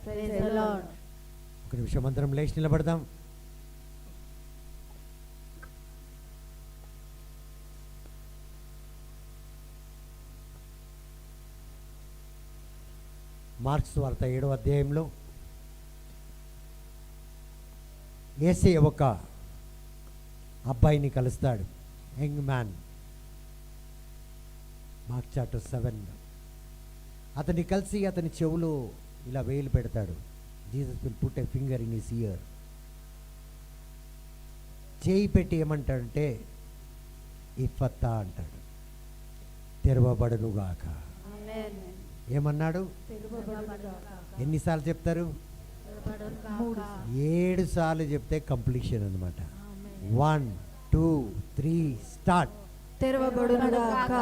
ఒక నిమిషం అందరం లేచి నిలబడదాం. మార్క్స్ వార్త 7వ అధ్యాయంలో యేసయ్య ఒక అబ్బాయిని కలుస్తాడు, యంగ్ మ్యాన్. Mark chapter 7. అతన్ని కలిసి అతని చెవులో ఇలా వేలు పెడతాడు. Jesus will put a finger in his year. చేయి పెట్టి ఏమంటాడంటే ఇఫ్ఫతా అంటాడు, తెరవబడునుగాక. ఏమన్నాడు? ఎన్నిసార్లు చెప్తారు? 7 సార్లు చెప్తే కంప్లీషన్ అన్నమాట. 1 2 3 స్టార్ట్. తెరవబడునుగాక,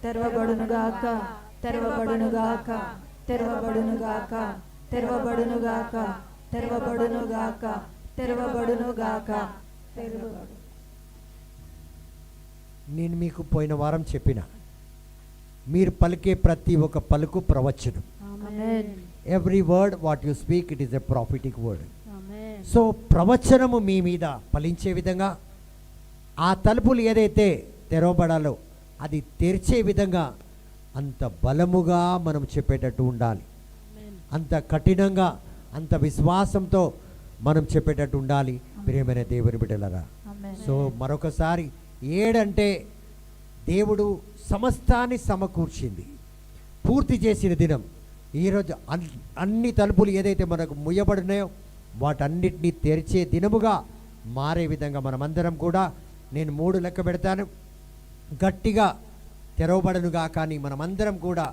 తెరవబడునుగాక, తెరవబడునుగాక, తెరవబడునుగాక, తెరవబడునుగాక, తెరవబడునుగాక, తెరవబడునుగాక. నేను మీకు పోయిన వారం చెప్పిన, మీరు పలికే ప్రతి ఒక్క పలుకు ప్రవచనం. Every word what you speak it is a prophetic word. So ప్రవచనము మీ మీద ఫలించే విధంగా, ఆ తలుపులు ఏదైతే తెరవబడాలో అది తెరిచే విధంగా అంత బలముగా మనం చెప్పేటట్టు ఉండాలి. అంత కఠినంగా, అంత విశ్వాసంతో మనం చెప్పేటట్టు ఉండాలి. ప్రియమైన దేవుని బిడ్డలారా, సో మరొకసారి 7 అంటే దేవుడు సమస్తాన్ని సమకూర్చింది, పూర్తి చేసిన దినం. ఈరోజు అన్ని తలుపులు ఏదైతే మనకు ముయ్యబడినాయో వాటన్నిటినీ తెరిచే దినముగా మారే విధంగా మనమందరం కూడా, నేను 3 లెక్క పెడతాను, గట్టిగా తెరవబడనుగా. కానీ మనమందరం కూడా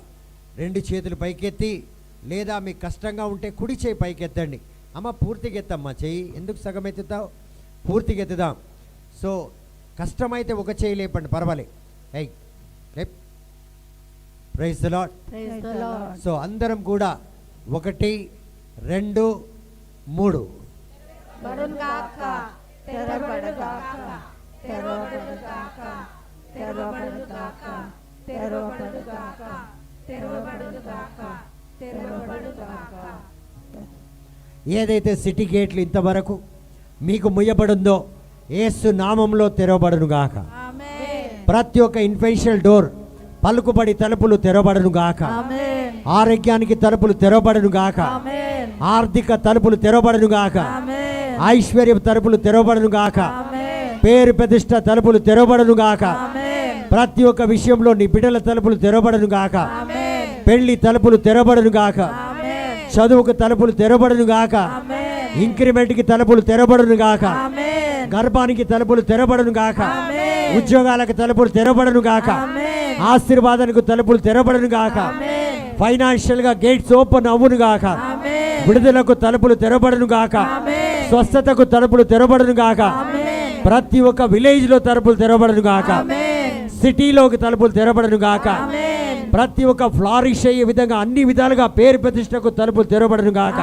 2 చేతులు పైకెత్తి, లేదా మీకు కష్టంగా ఉంటే కుడి చేయి పైకెత్తండి. అమ్మ పూర్తిగా ఎత్తమ్మా చెయ్యి, ఎందుకు సగం ఎత్తుతావు? పూర్తిగా ఎత్తుదాం. సో కష్టమైతే ఒక చేయి లేపండి, పర్వాలే. Praise the Lord. సో అందరం కూడా 1 2 3. ఏదైతే సిటీ గేట్లు ఇంతవరకు మీకు ముయ్యబడుందో యేసు నామంలో తెరవబడునుగాక. ప్రతి ఒక్క ఇన్ఫెన్షియల్ డోర్, పలుకుబడి తలుపులు తెరవబడునుగాక. ఆరోగ్యానికి తలుపులు తెరవబడునుగాక. ఆర్థిక తలుపులు తెరవబడునుగాక. ఐశ్వర్య తలుపులు తెరవబడునుగాక. పేరు ప్రతిష్ట తలుపులు తెరవబడునుగాక. ప్రతి ఒక్క విషయంలో నీ బిడ్డల తలుపులు తెరవబడునుగాక. పెళ్లి తలుపులు తెరవబడునుగాక. చదువుకు తలుపులు తెరవబడునుగాక. ఇంక్రిమెంట్కి తలుపులు తెరవబడునుగాక. గర్భానికి తలుపులు తెరవబడునుగాక. ఉద్యోగాలకు తలుపులు తెరవబడునుగాక. ఆశీర్వాదానికి తలుపులు తెరవబడునుగాక. ఫైనాన్షియల్ గా గేట్స్ ఓపెన్ అవునుగాక. విడుదలకు తలుపులు తెరవబడునుగాక. స్వస్థతకు తలుపులు తెరవబడునుగాక. ప్రతి ఒక్క విలేజ్ లో తలుపులు తెరవబడునుగాక. సిటీలోకి తలుపులు తెరవబడునుగాక. ప్రతి ఒక్క ఫ్లారిష్ అయ్యే విధంగా అన్ని విధాలుగా పేరు ప్రతిష్టకు తలుపులు తెరవబడునుగాక.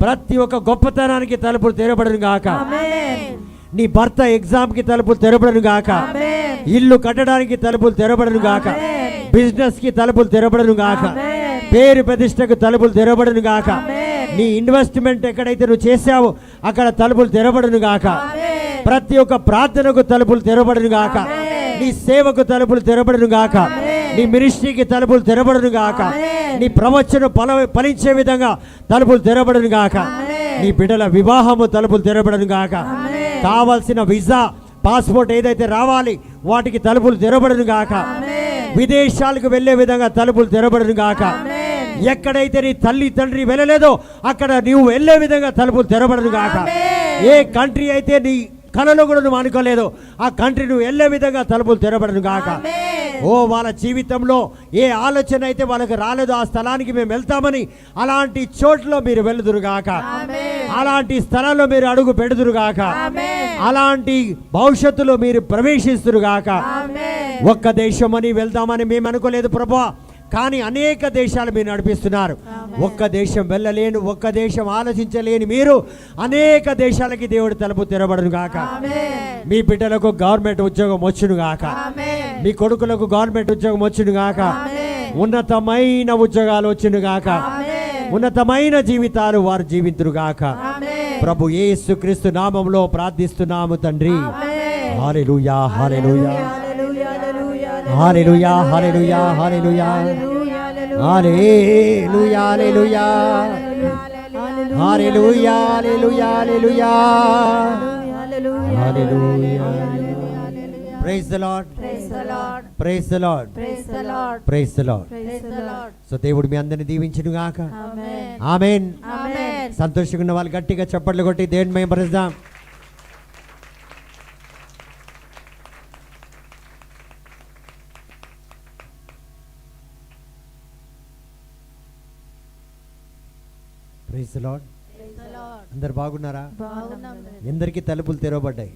ప్రతి ఒక్క గొప్పతనానికి తలుపులు తెరవబడునుగాక. నీ భర్త ఎగ్జామ్ కి తలుపులు తెరవబడునుగాక. ఇల్లు కట్టడానికి తలుపులు తెరవబడునుగాక. బిజినెస్ కి తలుపులు తెరవబడునుగాక. పేరు ప్రతిష్టకు తలుపులు తెరవబడునుగాక. నీ ఇన్వెస్ట్మెంట్ ఎక్కడైతే నువ్వు చేశావో అక్కడ తలుపులు తెరవబడునుగాక. ప్రతి ఒక్క ప్రార్థనకు తలుపులు తెరవబడునుగాక. నీ సేవకు తలుపులు తెరవబడునుగాక. నీ మినిస్ట్రీకి తలుపులు తెరవబడునుగాక. నీ ప్రవచనం ఫలించే విధంగా తలుపులు తెరవబడునుగాక. నీ బిడ్డల వివాహము తలుపులు తెరవబడునుగాక. కావాల్సిన వీసా, పాస్పోర్ట్ ఏదైతే రావాలి వాటికి తలుపులు తెరవబడునుగాక. విదేశాలకు వెళ్లే విధంగా తలుపులు తెరవబడునుగాక. ఎక్కడైతే నీ తల్లి తండ్రి వెళ్ళలేదో అక్కడ నీవు వెళ్లే విధంగా తలుపులు తెరవబడునుగాక. ఏ కంట్రీ అయితే నీ కలలో కూడా నువ్వు అనుకోలేదు ఆ కంట్రీ నువ్వు వెళ్ళే విధంగా తలుపులు తెరవబడునుగాక. ఓ వాళ్ళ జీవితంలో ఏ ఆలోచన అయితే వాళ్ళకి రాలేదో ఆ స్థలానికి మేము వెళ్తామని అలాంటి చోట్ల మీరు వెళ్దురుగాక. అలాంటి స్థలాల్లో మీరు అడుగు పెడుదురుగాక. అలాంటి భవిష్యత్తులో మీరు ప్రవేశిస్తురుగాక. ఒక్క దేశం అని వెళ్దామని మేము అనుకోలేదు ప్రభువా, కానీ అనేక దేశాలు మీరు నడిపిస్తున్నారు. ఒక్క దేశం వెళ్ళలేను, ఒక్క దేశం ఆలోచించలేని మీరు అనేక దేశాలకి దేవుడు తలుపు తెరవబడునుగాక. మీ బిడ్డలకు గవర్నమెంట్ ఉద్యోగం వచ్చునుగాక. మీ కొడుకులకు గవర్నమెంట్ ఉద్యోగం వచ్చునుగాక. ఉన్నతమైన ఉద్యోగాలు వచ్చునుగాక. ఉన్నతమైన జీవితాలు వారు జీవింతురుగాక. ఆమేన్. ప్రభు యేసుక్రీస్తు నామములో ప్రార్థిస్తున్నాము తండ్రి. Hallelujah hallelujah hallelujah hallelujah hallelujah hallelujah hallelujah hallelujah hallelujah hallelujah hallelujah. Praise the Lord, praise the Lord, praise the Lord, praise the Lord, praise the Lord. Praise the Lord. So దేవుడు మీ అందరిని దీవించును గాక. ఆమేన్. ఆమేన్. ఆమేన్. సంతోషంగా ఉన్న వాళ్ళు గట్టిగా చప్పట్లు కొట్టి దేవుని మహిమపరుద్దాం. Praise the Lord. Praise the Lord. అందరు బాగున్నారా? బాగున్నాం. ఎందరికీ తలుపులు తెరవబడ్డాయి?